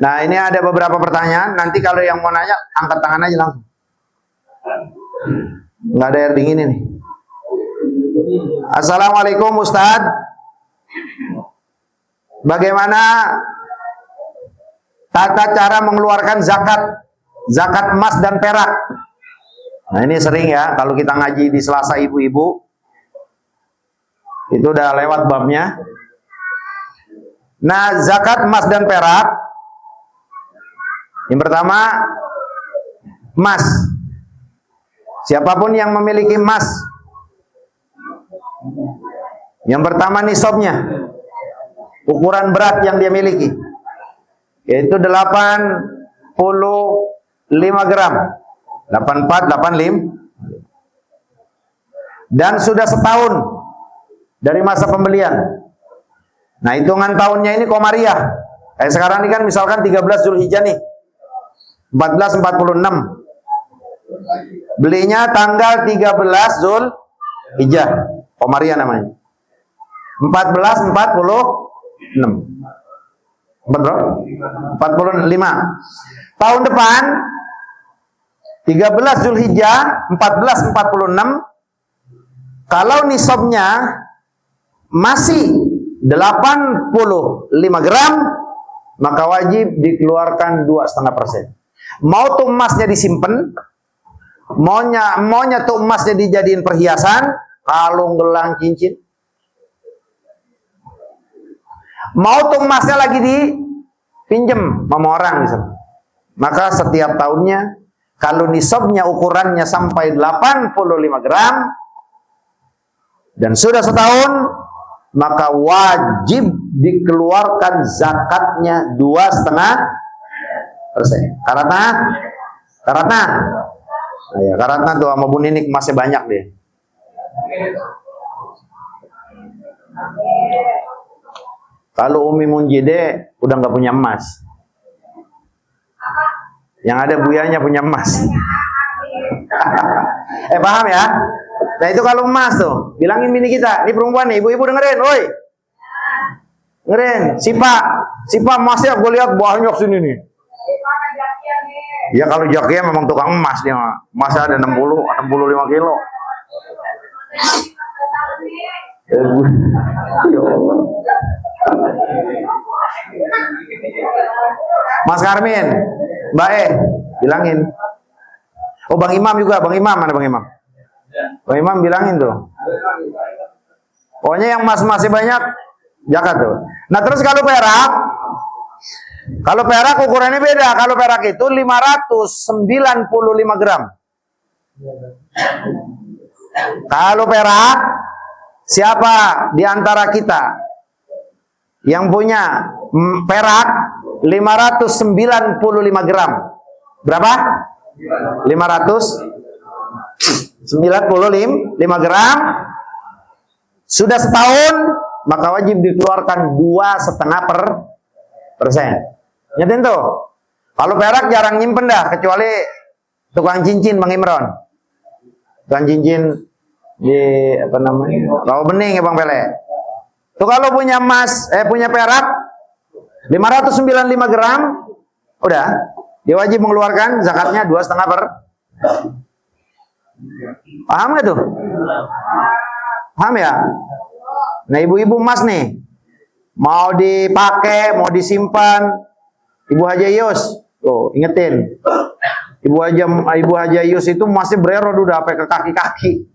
Nah, ini ada beberapa pertanyaan. Nanti kalau yang mau nanya, angkat tangan aja langsung. Nggak ada air dingin ini. Assalamualaikum Ustadz. Bagaimana tata cara mengeluarkan zakat emas dan perak? Nah, ini sering ya kalau kita ngaji di Selasa ibu-ibu. Itu udah lewat babnya. Nah, zakat emas dan perak, yang pertama emas. Siapapun yang memiliki emas, yang pertama nisabnya, ukuran berat yang dia miliki, yaitu 85 gram, 84, 85, dan sudah setahun dari masa pembelian. Nah, hitungan tahunnya ini komariah. Kayak sekarang ini kan misalkan 13 Zulhijjah nih, 1446. Belinya tanggal 13 Zulhijjah, komariah namanya. 1446. 45. Tahun depan 13 Zulhijjah 1446, kalau nisabnya masih 85 gram, maka wajib dikeluarkan 2,5%. Mau tuh emasnya disimpan, maunya tuh emasnya dijadiin perhiasan, kalung, gelang, cincin. Mau tuh emasnya lagi dipinjem sama orang misalnya. Maka setiap tahunnya, kalau nisabnya ukurannya sampai 85 gram dan sudah setahun, maka wajib dikeluarkan zakatnya 2,5%. Karatna tuh sama Bu Ninik masih banyak deh. Kalau Umi Munjide udah nggak punya emas, yang ada buyanya punya emas. Paham ya? Nah, itu kalau emas tuh, bilangin bini kita, ini perempuan nih, ibu-ibu dengerin, woi. Dengerin, sipa emasnya gue lihat banyak sini nih. Ya kalau Jakia memang tukang emas dia, emas ada 65 kilo. Mas Karmin, Mbak bilangin. Oh, Bang Imam juga, Bang Imam, mana Bang Imam? Bang Imam bilangin tuh. Pokoknya yang emas-emasnya banyak, zakat tuh. Nah, terus kalau perak ukurannya beda. Kalau perak itu 595 gram. Kalau perak, siapa di antara kita yang punya perak 595 gram? Berapa? 595 gram. Sudah setahun, maka wajib dikeluarkan 2,5%. Nyatin tuh. Kalau perak jarang nyimpen dah, kecuali tukang cincin Bang Imron. Tukang cincin di Rawabening ya Bang Pele. Tuh kalau punya emas, punya perak 595 gram, udah, dia wajib mengeluarkan zakatnya 2,5%. Paham gak tuh? Paham ya? Nah, ibu-ibu emas nih, mau dipakai, mau disimpan, Ibu Haja Yus, tuh ingetin, Ibu Haja Yus itu masih bererod udah sampai ke kaki-kaki.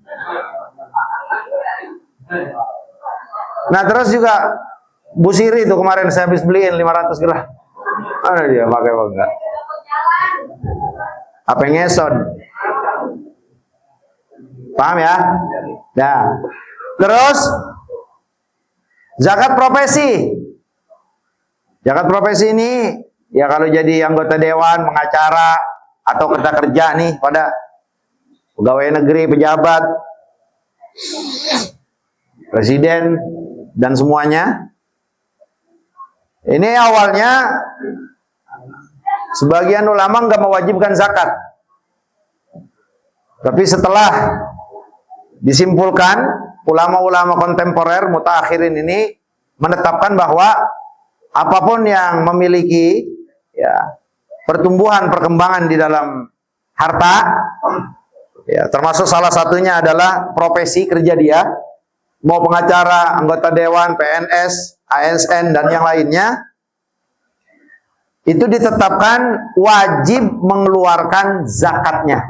Nah, terus juga Bu Siri tuh kemarin saya habis beliin 500 gram. Mana dia pakai apa enggak? Apa ngesot? Paham ya? Nah, terus zakat profesi. Zakat profesi ini ya kalau jadi anggota dewan, pengacara atau kerja nih pada pegawai negeri, pejabat, presiden dan semuanya. Ini awalnya sebagian ulama nggak mewajibkan zakat. Tapi setelah disimpulkan, ulama-ulama kontemporer mutakhirin ini menetapkan bahwa apapun yang memiliki ya, pertumbuhan perkembangan di dalam harta, ya, termasuk salah satunya adalah profesi kerja dia, mau pengacara, anggota dewan, PNS, ASN dan yang lainnya, itu ditetapkan wajib mengeluarkan zakatnya.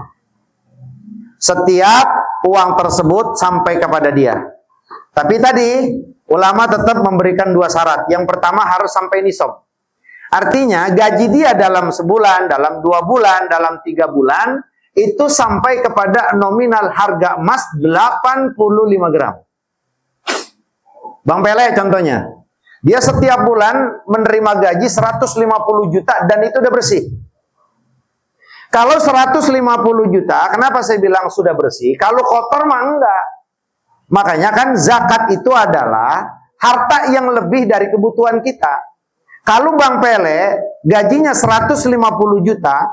Setiap uang tersebut sampai kepada dia. Tapi tadi ulama tetap memberikan dua syarat. Yang pertama harus sampai nisab. Artinya gaji dia dalam sebulan, dalam 2 bulan, dalam 3 bulan itu sampai kepada nominal harga emas 85 gram. Bang Pele contohnya, dia setiap bulan menerima gaji 150 juta dan itu udah bersih. Kalau 150 juta, kenapa saya bilang sudah bersih? Kalau kotor mah enggak. Makanya kan zakat itu adalah harta yang lebih dari kebutuhan kita. Kalau Bang Pele gajinya 150 juta,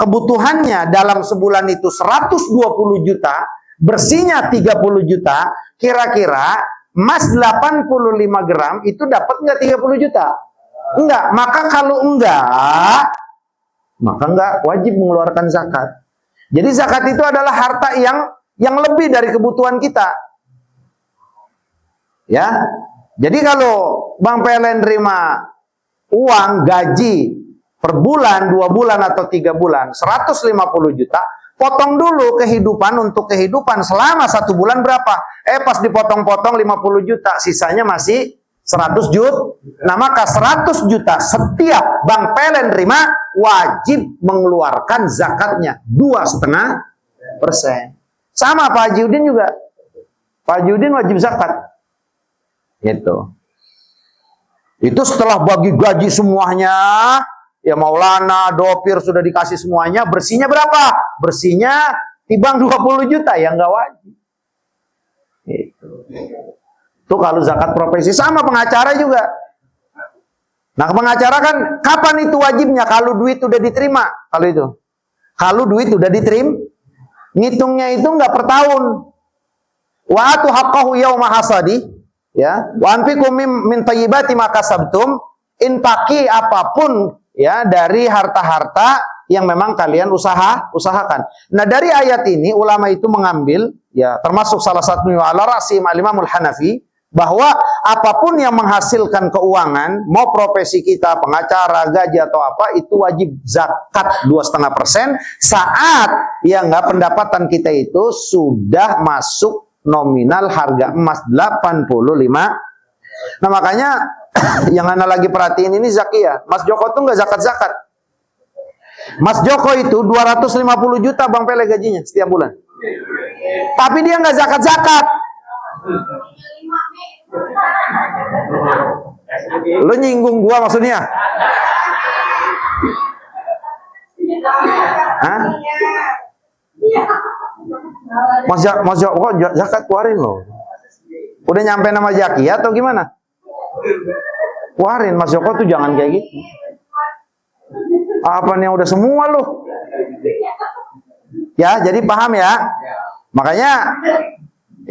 kebutuhannya dalam sebulan itu 120 juta, bersihnya 30 juta, kira-kira emas 85 gram itu dapat nggak 30 juta? Enggak. Maka kalau enggak, maka enggak wajib mengeluarkan zakat. Jadi zakat itu adalah harta yang lebih dari kebutuhan kita. Ya. Jadi kalau Bang PLN terima uang gaji per bulan, 2 bulan atau 3 bulan 150 juta, potong dulu kehidupan untuk kehidupan selama 1 bulan berapa? Pas dipotong-potong 50 juta, sisanya masih 100 juta. Nah maka 100 juta setiap Bang PLN terima wajib mengeluarkan zakatnya 2,5%. Sama Pak Haji Udin juga. Pak Haji Udin wajib zakat. Gitu. Itu setelah bagi gaji semuanya, ya Maulana, Dopir sudah dikasih semuanya, bersihnya berapa? Bersihnya timbang 20 juta, ya nggak wajib. Gitu. Itu kalau zakat profesi. Sama pengacara juga. Nah pengacara kan kapan itu wajibnya? Kalau duit udah diterima. Kalau duit udah diterima, ngitungnya itu nggak per tahun. Wa atu haqqahu yauma hasadi. Ya, wa anfiqu min thayyibati ma kasabtum, infaki apapun ya dari harta-harta yang memang kalian usahakan. Nah, dari ayat ini ulama itu mengambil ya termasuk salah satunya ala rasim al-Imamul Hanafi bahwa apapun yang menghasilkan keuangan, mau profesi kita pengacara, gaji atau apa, itu wajib zakat 2,5% saat ya enggak pendapatan kita itu sudah masuk nominal harga emas 85. Nah makanya yang ana lagi perhatiin ini Zakia, Mas Joko tuh nggak zakat-zakat. Mas Joko itu 250 juta Bang Pele gajinya setiap bulan. Tapi dia nggak zakat-zakat. Lu nyinggung gua maksudnya? Hah? Mas Joko zakat keluarin loh. Udah nyampe nama Zaki atau gimana? Keluarin Mas Joko tuh jangan kayak gitu. Apa nih udah semua loh. Ya, jadi paham ya. Makanya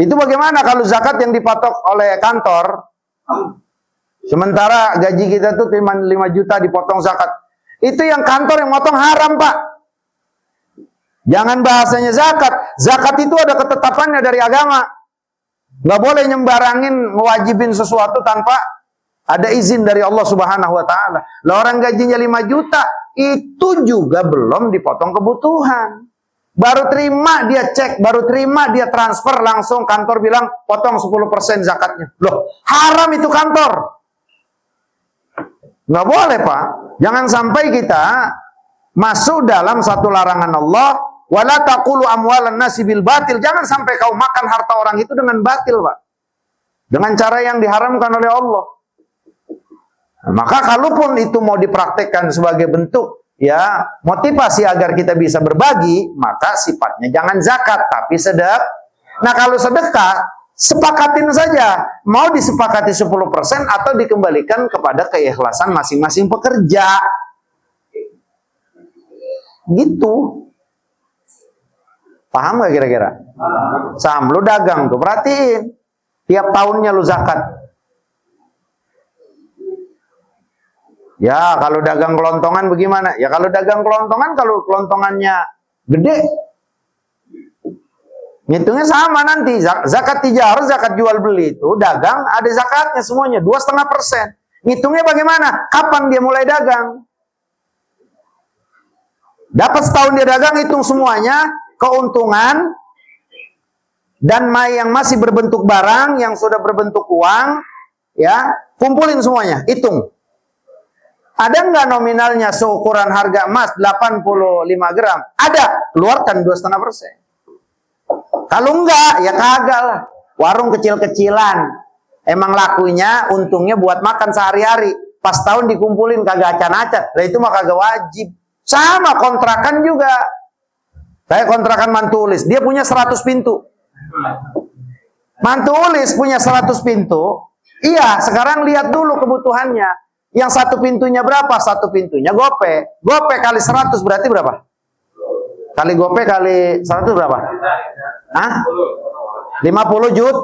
itu bagaimana kalau zakat yang dipatok oleh kantor, sementara gaji kita tuh 5 juta dipotong zakat. Itu yang kantor yang motong haram, Pak. Jangan bahasanya zakat. Zakat itu ada ketetapannya dari agama. Nggak boleh nyembarangin ngewajibin sesuatu tanpa ada izin dari Allah Subhanahu wa taala. Lah orang gajinya 5 juta, itu juga belum dipotong kebutuhan. Baru terima dia cek, baru terima dia transfer, langsung kantor bilang potong 10% zakatnya. Loh, haram itu kantor. Nggak boleh, Pak. Jangan sampai kita masuk dalam satu larangan Allah. Wala taqulu amwalan nasi bil batil. Jangan sampai kau makan harta orang itu dengan batil, Pak. Dengan cara yang diharamkan oleh Allah. Nah, maka kalaupun itu mau dipraktekkan sebagai bentuk ya motivasi agar kita bisa berbagi, maka sifatnya jangan zakat tapi sedekah. Nah, kalau sedekah sepakatin saja, mau disepakati 10% atau dikembalikan kepada keikhlasan masing-masing pekerja. Gitu. Paham gak kira-kira? Sam, lu dagang tuh, perhatiin. Tiap tahunnya lu zakat. Ya, kalau dagang kelontongan bagaimana? Ya kalau dagang kelontongan, kalau kelontongannya gede, ngitungnya sama nanti. Zakat tijarah, zakat jual beli itu dagang ada zakatnya semuanya 2,5%. Ngitungnya bagaimana? Kapan dia mulai dagang? Dapat setahun dia dagang, hitung semuanya keuntungan dan yang masih berbentuk barang, yang sudah berbentuk uang, ya kumpulin semuanya, hitung. Ada nggak nominalnya seukuran harga emas 85 gram? Ada, keluarkan 2,5%. Kalau enggak, ya kagak lah. Warung kecil-kecilan, emang lakunya, untungnya buat makan sehari-hari. Pas tahun dikumpulin kagak acan-acan, lah itu mah kagak wajib. Sama kontrakan juga. Kayak kontrakan mantulis, dia punya 100 pintu. Mantulis punya 100 pintu. Iya, sekarang lihat dulu kebutuhannya. Yang satu pintunya berapa? Satu pintunya gope. Gope kali 100 berarti berapa? Kali gope kali 100 berapa? Hah? 50 juta.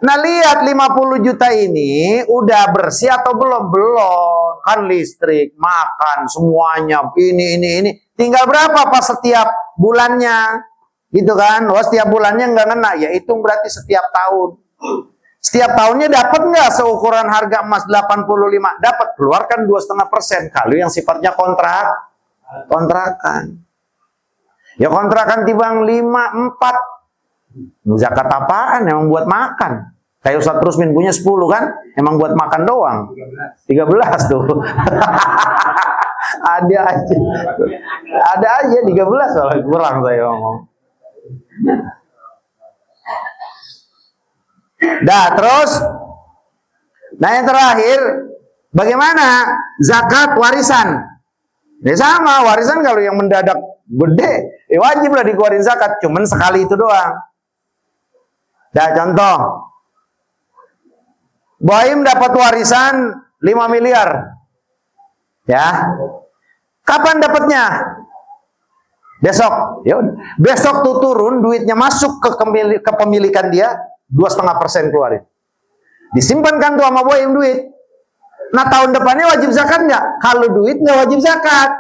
Nah lihat 50 juta ini udah bersih atau belum? Belum. Kan listrik, makan, semuanya. Ini. Tinggal berapa pas setiap bulannya? Gitu kan? Oh setiap bulannya nggak ngena. Ya hitung berarti setiap tahun. Setiap tahunnya dapat nggak seukuran harga emas 85? Dapat, keluarkan 2,5%. Kalau yang sifatnya kontrakan. Ya kontrakan tibang 5, 4. Zakat apaan? Emang buat makan. Kayak Ustaz Rusmin punya 10 kan? Emang buat makan doang. 13 tuh. Ada aja 13 kalau kurang saya ngomong. Dah, terus nah yang terakhir bagaimana zakat warisan? Ya sama, warisan kalau yang mendadak gede, wajib lah dikeluarin zakat, cuman sekali itu doang. Dah contoh, Boim dapat warisan 5 miliar. Ya. Kapan dapatnya? Besok. Ya, besok tuh turun duitnya masuk ke kepemilikan dia. 2,5% keluarin. Disimpan kan tuh sama Boim duit. Nah tahun depannya wajib zakat nggak? Kalau duit nggak wajib zakat.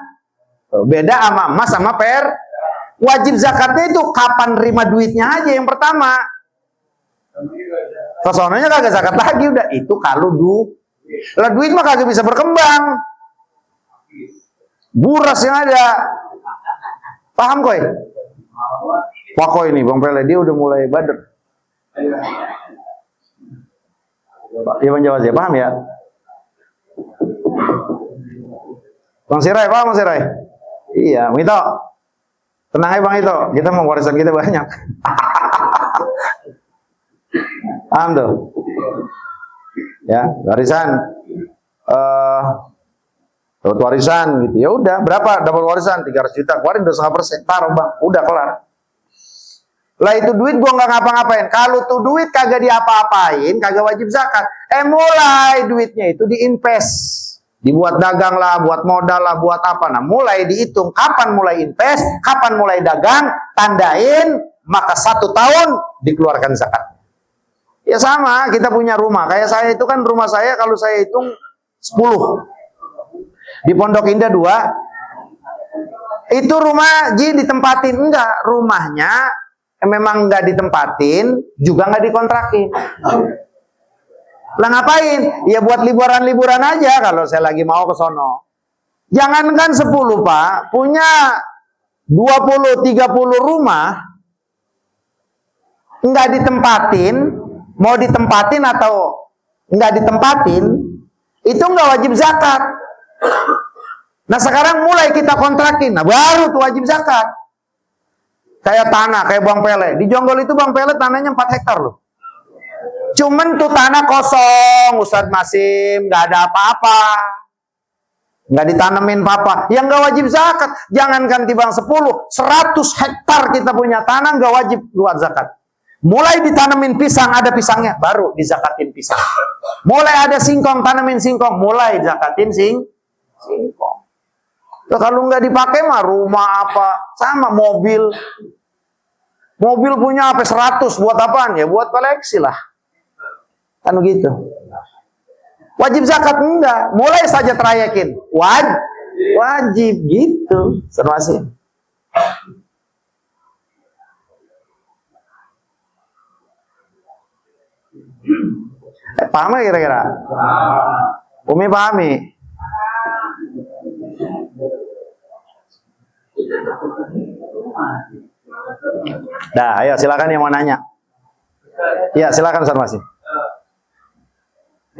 Beda sama emas sama per. Wajib zakatnya itu kapan terima duitnya aja yang pertama. Kesononya kagak zakat lagi udah. Itu kalau lah duit mah kagak bisa berkembang. Buras yang ada. Paham koy? Wah koy ini Bang Pele dia udah mulai bader. Ya Bang Jawa, paham ya? Bang Sirai, paham Bang Sirai? Iya, Bang Ito. Tenang aja Bang Ito, kita mau warisan kita banyak. Paham tuh? Ya, warisan. Dapat warisan gitu. Ya udah, berapa dapat warisan? 300 juta. Keluarin 2,5%. Taruh Bang, udah kelar. Lah itu duit gua nggak ngapa-ngapain. Kalau tuh duit kagak diapa-apain, kagak wajib zakat. Mulai duitnya itu diinvest, dibuat dagang lah, buat modal lah, buat apa. Nah mulai dihitung kapan mulai invest, kapan mulai dagang, tandain, maka 1 tahun dikeluarkan zakat. Ya sama, kita punya rumah. Kayak saya itu kan rumah saya kalau saya hitung 10. Di Pondok Indah 2. Itu rumah ditempatin enggak, rumahnya memang nggak ditempatin, juga nggak dikontrakin. Lah ngapain? Ya buat liburan-liburan aja kalau saya lagi mau ke sono. Jangankan 10 Pak, punya 20-30 rumah nggak ditempatin, mau ditempatin atau nggak ditempatin, itu nggak wajib zakat. Nah sekarang mulai kita kontrakin, nah baru tuh wajib zakat. Kayak tanah, kayak Bang Pele. Di Jonggol itu Bang Pele tanahnya 4 hektar loh. Cuman tuh tanah kosong, Ustadz Masim, nggak ada apa-apa. Nggak ditanemin apa-apa. Yang nggak wajib zakat. Jangankan timbang 10, 100 hektar kita punya tanah nggak wajib buat zakat. Mulai ditanemin pisang, ada pisangnya, baru dizakatin pisang. Mulai ada singkong, tanemin singkong, mulai zakatin singkong. Nah, kalau nggak dipakai mah rumah apa, sama mobil. Mobil punya apa 100 buat apaan ya? Buat koleksi lah. Kan begitu. Wajib zakat enggak. Mulai saja terayakin. Wajib gitu. Sermasin. Paham gak kira-kira? Umi pahami? Nah, ayo silakan yang mau nanya. Ya, silakan Ustaz Masim.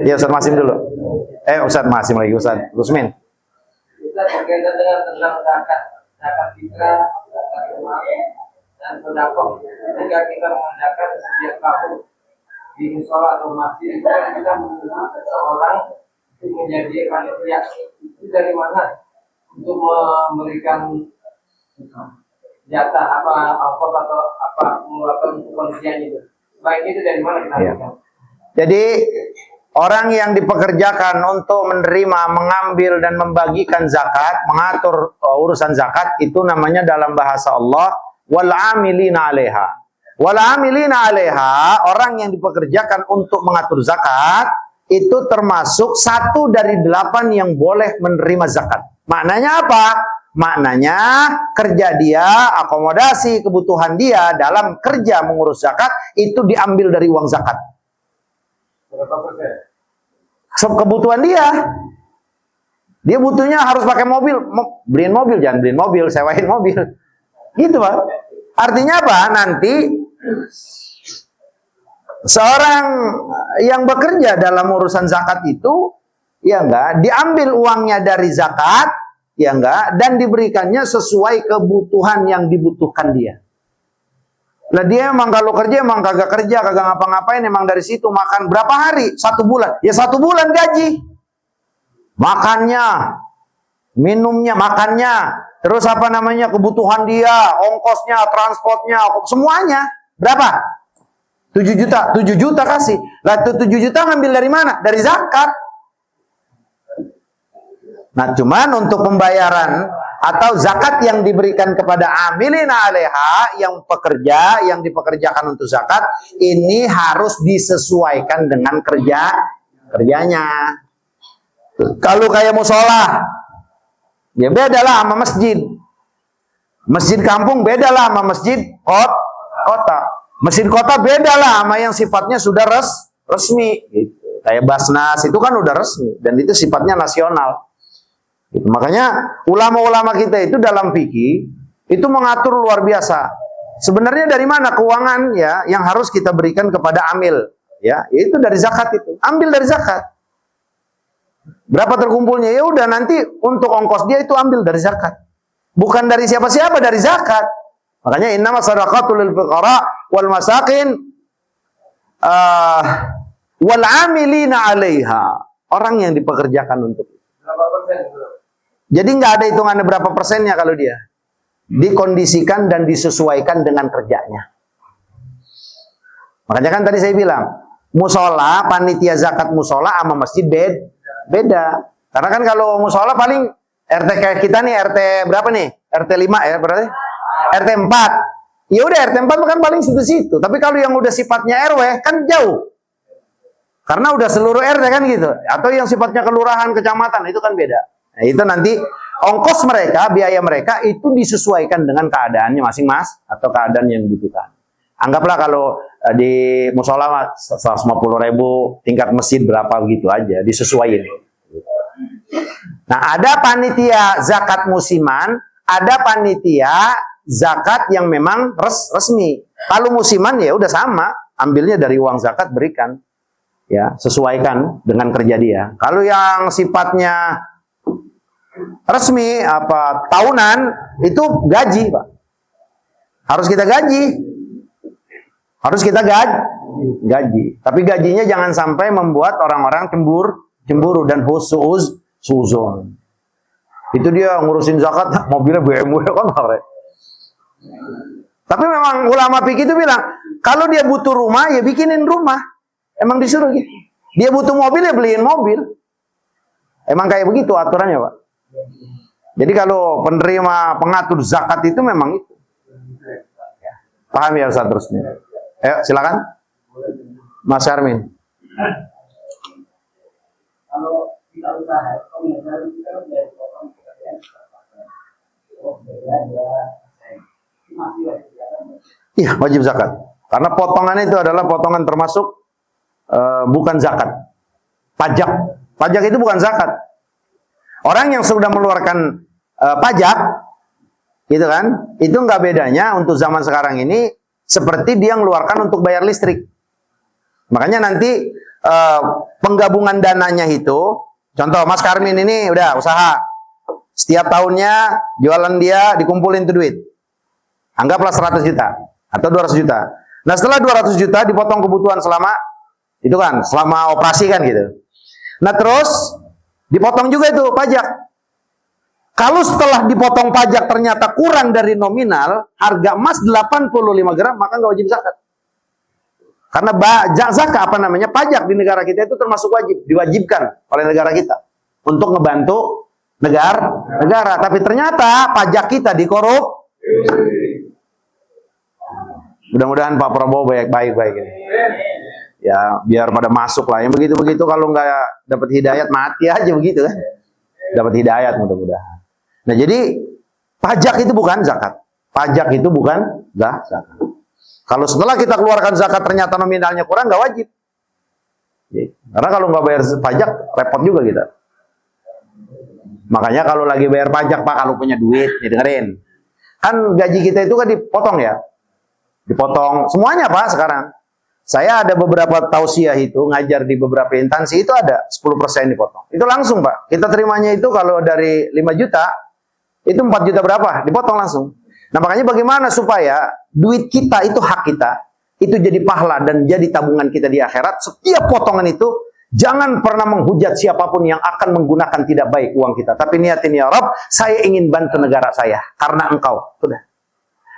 Ya, Ustaz Masim dulu. Ustaz Masim lagi, Ustaz Rusmin. Kita berkaitan dengan tentang zakat fitrah, zakat kemarin, dan sedekah. Ketika kita mengadakan setiap tahun di musola atau masjid, kita menuntut seseorang untuk menjadi panitia. Itu dari mana? Untuk memberikan jatah apa atau apa melakukan penelitian itu. Baik itu dari mana kita lakukan? Jadi orang yang dipekerjakan untuk menerima, mengambil dan membagikan zakat, mengatur urusan zakat itu namanya dalam bahasa Allah wal amilina 'alaiha. Wal amilina 'alaiha, orang yang dipekerjakan untuk mengatur zakat itu termasuk 1 dari 8 yang boleh menerima zakat. Maknanya apa? Maknanya kerja dia, akomodasi kebutuhan dia dalam kerja mengurus zakat itu diambil dari uang zakat. Berapa persen? Kebutuhan dia. Dia butuhnya harus pakai mobil, beliin mobil, jangan beliin mobil, sewain mobil. Gitu, Pak. Artinya apa? Nanti seorang yang bekerja dalam urusan zakat itu, ya enggak, diambil uangnya dari zakat, ya enggak, dan diberikannya sesuai kebutuhan yang dibutuhkan dia. Lah dia emang kalau kerja emang kagak kerja, kagak ngapa-ngapain, emang dari situ makan berapa hari? 1 bulan. Ya 1 bulan gaji. Makannya, minumnya, makannya, terus apa namanya kebutuhan dia, ongkosnya, transportnya, semuanya. Berapa? 7 juta. 7 juta kasih. Lah 7 juta ngambil dari mana? Dari zakat. Nah, cuman untuk pembayaran atau zakat yang diberikan kepada amilina 'alaiha, yang pekerja, yang dipekerjakan untuk zakat, ini harus disesuaikan dengan kerjanya. Kalau kayak musola, ya beda lah sama masjid. Masjid kampung beda lah sama masjid kota. Masjid kota beda lah sama yang sifatnya sudah resmi. Gitu. Kayak Basnas itu kan udah resmi dan itu sifatnya nasional. Gitu. Makanya ulama-ulama kita itu dalam fikih itu mengatur luar biasa. Sebenarnya dari mana keuangan ya yang harus kita berikan kepada amil ya, itu dari zakat itu. Ambil dari zakat. Berapa terkumpulnya ya udah nanti untuk ongkos dia itu ambil dari zakat. Bukan dari siapa-siapa, dari zakat. Makanya innamas shadaqatul lil fuqara wal masakin wal amilina 'alaiha. Orang yang dipekerjakan untuk itu. Berapa persen? Jadi nggak ada hitungannya berapa persennya kalau dia. Dikondisikan dan disesuaikan dengan kerjanya. Makanya kan tadi saya bilang, musola, panitia zakat musola sama masjid beda. Karena kan kalau musola paling RT kayak kita nih, RT berapa nih? RT 5 ya berarti? RT 4. Ya udah RT 4 kan paling situ-situ. Tapi kalau yang udah sifatnya RW kan jauh. Karena udah seluruh RT kan gitu. Atau yang sifatnya kelurahan, kecamatan itu kan beda. Nah, itu nanti ongkos mereka, biaya mereka itu disesuaikan dengan keadaannya masing-masing atau keadaan yang dibutuhkan. Anggaplah kalau di musola 150.000, tingkat masjid berapa begitu aja, disesuaikan. Nah, ada panitia zakat musiman, ada panitia zakat yang memang resmi. Kalau musiman ya udah sama, ambilnya dari uang zakat berikan. Ya, sesuaikan dengan kerja dia. Kalau yang sifatnya resmi apa tahunan itu gaji, Pak. Harus kita gaji. Harus kita gaji. Tapi gajinya jangan sampai membuat orang-orang cemburu dan suzon. Itu dia ngurusin zakat mobilnya BMW kan, Pak. Tapi memang ulama fikih itu bilang, kalau dia butuh rumah ya bikinin rumah. Emang disuruh gitu. Dia butuh mobil ya beliin mobil. Emang kayak begitu aturannya, Pak. Jadi kalau penerima pengatur zakat itu memang itu. Paham ya Ustaz terusnya? Ayo silakan. Mas Armin. Kalau kita usaha, komunikasi kita kan dari orang kita yang masih wajib zakat. Iya, wajib zakat. Karena potongan itu adalah potongan termasuk bukan zakat. Pajak. Pajak itu bukan zakat. Orang yang sudah mengeluarkan pajak, gitu kan? Itu nggak bedanya untuk zaman sekarang ini seperti dia mengeluarkan untuk bayar listrik. Makanya nanti penggabungan dananya itu, contoh Mas Karmin ini udah usaha, setiap tahunnya jualan dia dikumpulin tuh duit. Anggaplah 100 juta atau 200 juta. Nah setelah 200 juta dipotong kebutuhan selama, itu kan, selama operasi kan gitu. Nah terus dipotong juga itu pajak. Kalau setelah dipotong pajak ternyata kurang dari nominal, harga emas 85 gram, maka nggak wajib zakat. Karena zakat apa namanya, pajak di negara kita itu termasuk wajib, diwajibkan oleh negara kita untuk ngebantu negara. Tapi ternyata pajak kita dikorup. Mudah-mudahan Pak Prabowo baik-baik ini. Ya, biar pada masuk lah. Yang begitu-begitu kalau nggak dapat hidayat mati aja begitu kan. Dapat hidayat mudah-mudahan. Nah, jadi pajak itu bukan zakat. Pajak itu bukan zakat. Kalau setelah kita keluarkan zakat ternyata nominalnya kurang, nggak wajib. Karena kalau nggak bayar pajak, repot juga kita. Makanya kalau lagi bayar pajak, Pak, kalau punya duit, nih dengerin. Kan gaji kita itu kan dipotong ya. Dipotong semuanya Pak sekarang. Saya ada beberapa tausiah itu, ngajar di beberapa instansi itu ada 10% dipotong. Itu langsung Pak. Kita terimanya itu kalau dari 5 juta, itu 4 juta berapa? Dipotong langsung. Nah makanya bagaimana supaya duit kita itu hak kita, itu jadi pahala dan jadi tabungan kita di akhirat. Setiap potongan itu, jangan pernah menghujat siapapun yang akan menggunakan tidak baik uang kita. Tapi niatin ya Rabb, saya ingin bantu negara saya karena engkau. Sudah.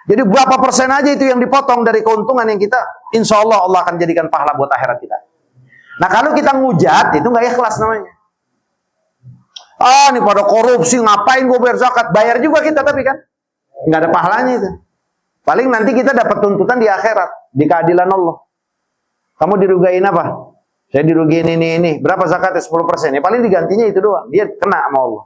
Jadi berapa persen aja itu yang dipotong dari keuntungan yang kita, insya Allah Allah akan jadikan pahala buat akhirat kita. Nah kalau kita ngujat, itu nggak ikhlas namanya. Ah, ini pada korupsi, ngapain gue bayar zakat? Bayar juga kita tapi kan, nggak ada pahalanya itu. Paling nanti kita dapat tuntutan di akhirat, di keadilan Allah. Kamu dirugiin apa? Saya dirugiin ini. Berapa zakatnya? 10%. Ya paling digantinya itu doang. Dia kena sama Allah.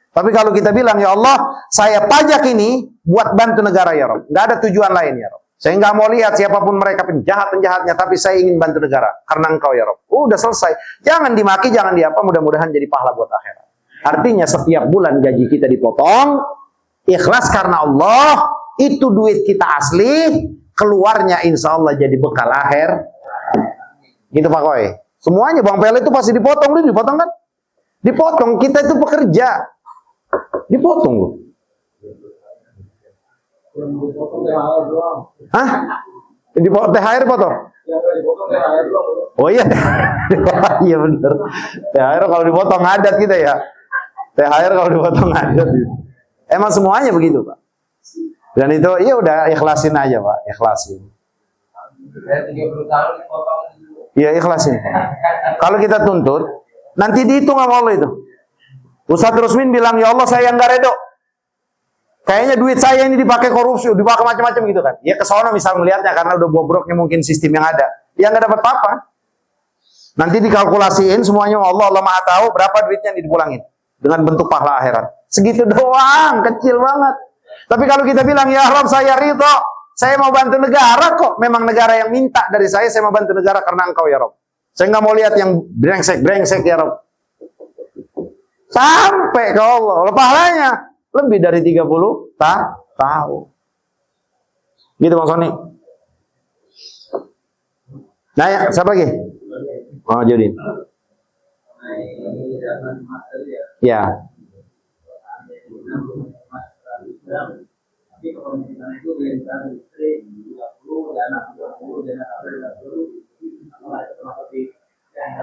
Tapi kalau kita bilang, ya Allah, saya pajak ini buat bantu negara ya Rabb. Nggak ada tujuan lain ya Rabb. Saya nggak mau lihat siapapun mereka penjahat-penjahatnya, tapi saya ingin bantu negara. Karena engkau ya Rabb. Udah selesai. Jangan dimaki, jangan diapa, mudah-mudahan jadi pahala buat akhirat. Artinya setiap bulan gaji kita dipotong, ikhlas karena Allah, itu duit kita asli, keluarnya insya Allah jadi bekal akhir. Gitu Pak Koi. Semuanya Bang Pele itu pasti dipotong kan? Dipotong, kita itu pekerja. Dipotong loh. Hah? Dipotong THR potong? Oh iya. Iya bener. THR kalau dipotong adat kita ya. THR kalau dipotong adat. Emang semuanya begitu Pak. Dan itu ya udah ikhlasin aja Pak, ikhlasin. Iya ikhlasin. Kalau kita tuntut, nanti dihitung sama Allah itu. Ustadz Rusmin bilang, ya Allah saya nggak redo. Kayaknya duit saya ini dipakai korupsi, dipakai macam-macam gitu kan. Ya kesono misal melihatnya karena udah bobroknya mungkin sistem yang ada. Ya nggak dapat apa-apa. Nanti dikalkulasiin semuanya Allah Maha tahu berapa duitnya yang dipulangin. Dengan bentuk pahala akhirat. Segitu doang, kecil banget. Tapi kalau kita bilang, ya Rabb saya ridho, saya mau bantu negara kok. Memang negara yang minta dari saya mau bantu negara karena engkau ya Rabb. Saya nggak mau lihat yang brengsek ya Rabb. Sampai ke Allah. Pahalanya lebih dari 30 tahun. Gitu Bang Sony. Nah ya, siapa lagi? Oh, Jodin. Ya.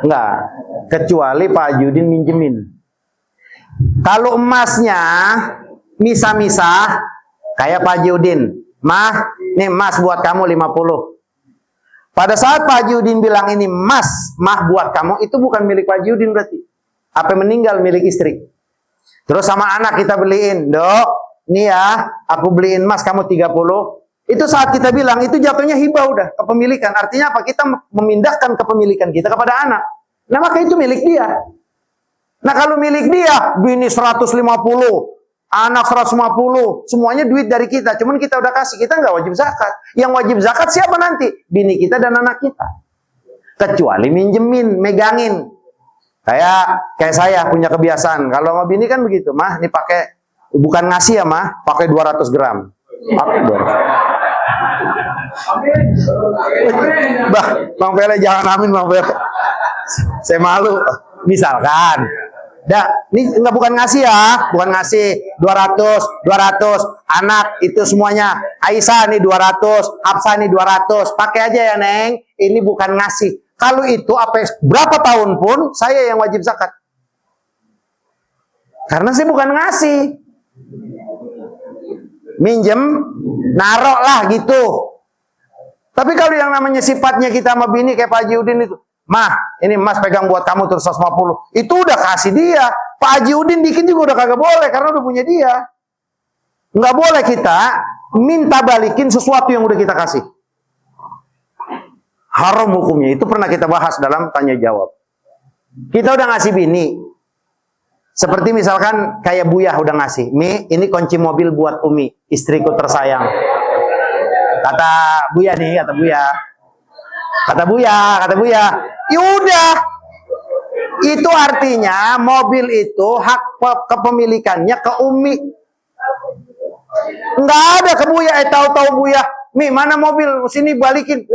Enggak. Kecuali Pak Judin minjemin. Kalau emasnya misah-misah kayak Pak Judin, mah, nih emas buat kamu 50. Pada saat Pak Judin bilang ini emas, mah buat kamu, itu bukan milik Pak Judin berarti. Apa meninggal milik istri. Terus sama anak kita beliin, Dok, nih ya, aku beliin emas kamu 30. Itu saat kita bilang itu jatuhnya hibah udah, kepemilikan. Artinya apa? Kita memindahkan kepemilikan kita kepada anak. Nah, maka itu milik dia. Nah kalau milik dia, bini 150, anak 150, semuanya duit dari kita. Cuman kita udah kasih, kita nggak wajib zakat. Yang wajib zakat siapa nanti? Bini kita dan anak kita. Kecuali minjemin, megangin. Kayak saya punya kebiasaan. Kalau sama bini kan begitu, mah, ini pakai, bukan ngasih ya mah, pakai 200 gram. Pakai 200. Bang Pele jangan amin Bang Pele. Saya malu. Misalkan, ini enggak, bukan ngasih ya, bukan ngasih 200, anak itu semuanya. Aisyah nih 200, Hafsah nih 200. Pakai aja ya Neng. Ini bukan ngasih. Kalau itu berapa tahun pun saya yang wajib zakat. Karena saya bukan ngasih. Minjem, narok lah gitu. Tapi kalau yang namanya sifatnya kita sama bini kayak Pak Haji Udin itu, mah, ini Mas pegang buat kamu terus 150. Itu udah kasih dia. Pak Haji Udin dikit juga udah kagak boleh karena udah punya dia. Nggak boleh kita minta balikin sesuatu yang udah kita kasih. Haram hukumnya. Itu pernah kita bahas dalam tanya jawab. Kita udah ngasih bini. Seperti misalkan kayak Buya udah ngasih. Mi, ini kunci mobil buat Umi, istriku tersayang. Kata Buya nih, kata Buya. Yaudah. Itu artinya mobil itu hak kepemilikannya ke Umi. Nggak ada ke Buya, tahu-tahu Buya. Mi, mana mobil? Sini balikin.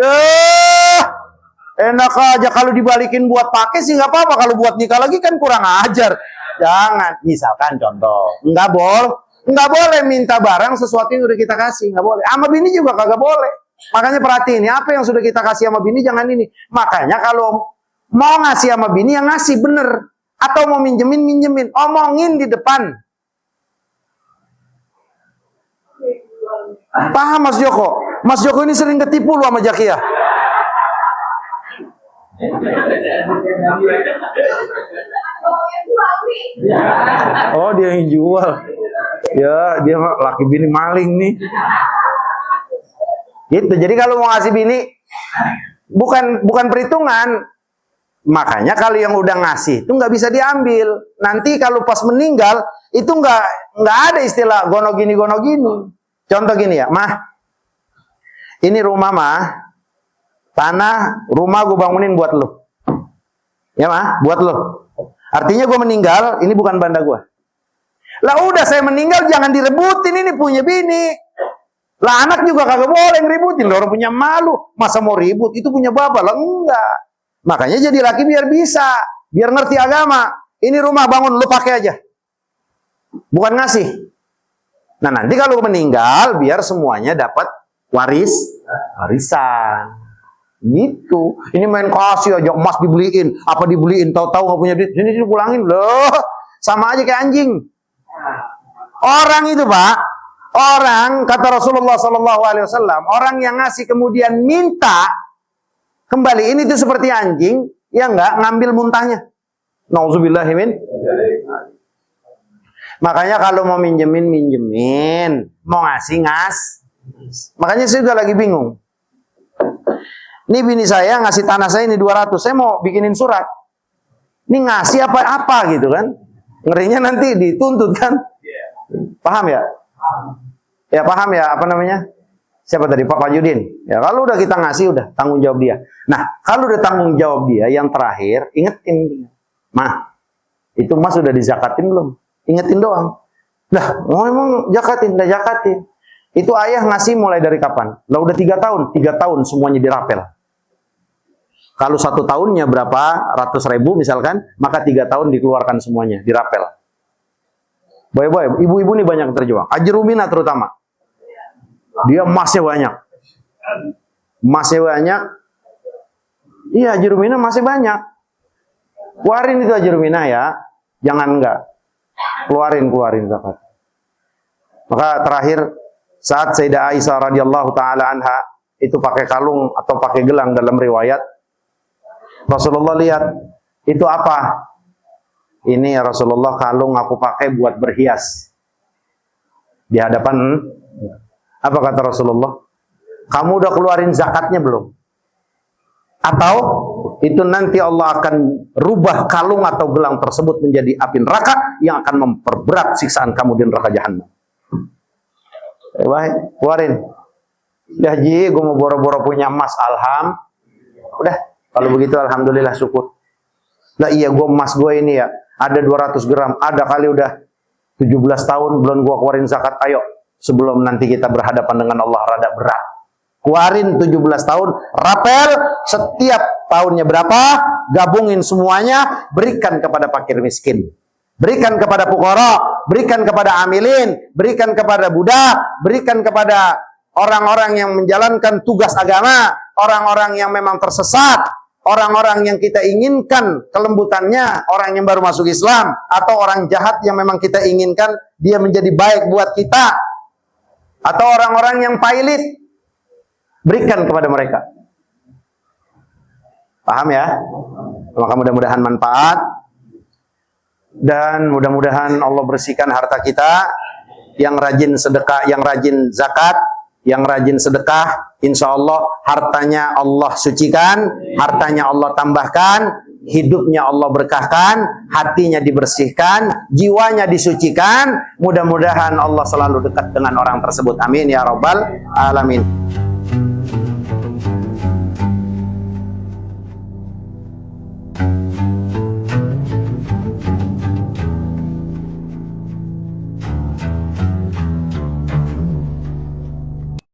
Enak aja kalau dibalikin buat pakai sih nggak apa-apa. Kalau buat nikah lagi kan kurang ajar. Jangan. Misalkan contoh. Nggak boleh minta barang sesuatu yang udah kita kasih. Nggak boleh. Sama bini juga kagak boleh. Makanya perhatiin, apa yang sudah kita kasih sama bini jangan ini. Makanya kalau mau ngasih sama bini, yang ngasih bener. Atau mau minjemin. Omongin di depan. Paham Mas Joko? Mas Joko ini sering ketipu lu sama Jakia. Oh, dia yang jual. Ya, dia laki bini maling nih. Gitu. Jadi kalau mau ngasih bini, bukan perhitungan. Makanya kalau yang udah ngasih itu nggak bisa diambil. Nanti kalau pas meninggal itu nggak ada istilah gono gini. Contoh gini ya, Mah. Ini rumah Mah. Tanah rumah gue bangunin buat lo. Ya Mah, buat lo. Artinya gue meninggal, ini bukan banda gue. Lah udah saya meninggal jangan direbutin, ini punya bini. Lah anak juga kagak boleh ngeributin, orang punya malu. Masa mau ribut, itu punya bapak. Lah enggak. Makanya jadi laki biar bisa, biar ngerti agama. Ini rumah bangun, lu pakai aja. Bukan ngasih. Nah nanti kalau meninggal, biar semuanya dapat warisan. Gitu. Ini main kasih aja, emas dibeliin, apa dibeliin, tahu-tahu nggak punya duit, ini pulangin loh. Sama aja kayak anjing. Orang itu Pak, orang kata Rasulullah SAW, orang yang ngasih kemudian minta kembaliin itu seperti anjing yang nggak ngambil muntahnya. Nauzubillahimin. Makanya kalau mau minjemin, mau ngasih Makanya saya juga lagi bingung. Ini bini saya ngasih tanah saya ini 200, saya mau bikinin surat. Ini ngasih apa gitu kan? Ngerinya nanti dituntut kan? Paham ya? Ya paham ya, apa namanya? Siapa tadi? Pak Yudin. Ya kalau udah kita ngasih udah tanggung jawab dia. Nah, kalau udah tanggung jawab dia yang terakhir, ingetin dia. Mah, itu Mas sudah dizakatin belum? Ingetin doang. Lah, emang zakatin, udah zakatin. Itu ayah ngasih mulai dari kapan? Lah udah 3 tahun, 3 tahun semuanya dirapel. Kalau 1 tahunnya berapa ratus ribu misalkan, maka 3 tahun dikeluarkan semuanya, dirapel. Boy, ibu-ibu nih banyak terjebak. Haji Rumina terutama. Dia emasnya banyak. Iya, Haji Rumina masih banyak. Keluarin itu Haji Rumina ya. Jangan enggak. Keluarin zakat. Maka terakhir saat Sayyidah Aisyah radhiyallahu taala anha itu pakai kalung atau pakai gelang dalam riwayat, Rasulullah lihat, itu apa? Ini ya Rasulullah, kalung aku pakai buat berhias. Di hadapan, apa kata Rasulullah? Kamu udah keluarin zakatnya belum? Atau itu nanti Allah akan rubah kalung atau gelang tersebut menjadi api neraka yang akan memperberat siksaan kamu di neraka jahanam. Baik, keluarin. Ya Ji, gue mau boro-boro punya emas, udah, kalau begitu alhamdulillah syukur. Lah iya, gue emas gue ini ya, ada 200 gram, ada kali udah 17 tahun belum gue keluarin zakat, ayo. Sebelum nanti kita berhadapan dengan Allah rada berat. Keluarin 17 tahun, rapel, setiap tahunnya berapa, gabungin semuanya, berikan kepada fakir miskin. Berikan kepada fuqara, berikan kepada amilin, berikan kepada budak, berikan kepada orang-orang yang menjalankan tugas agama, orang-orang yang memang tersesat, orang-orang yang kita inginkan kelembutannya, orang yang baru masuk Islam, atau orang jahat yang memang kita inginkan dia menjadi baik buat kita, atau orang-orang yang pailit, berikan kepada mereka. Paham ya? Maka mudah-mudahan manfaat. Dan mudah-mudahan Allah bersihkan harta kita, yang rajin sedekah, yang rajin zakat, yang rajin sedekah, insya Allah hartanya Allah sucikan, hartanya Allah tambahkan, hidupnya Allah berkahkan, hatinya dibersihkan, jiwanya disucikan. Mudah-mudahan Allah selalu dekat dengan orang tersebut. Amin ya rabbal alamin.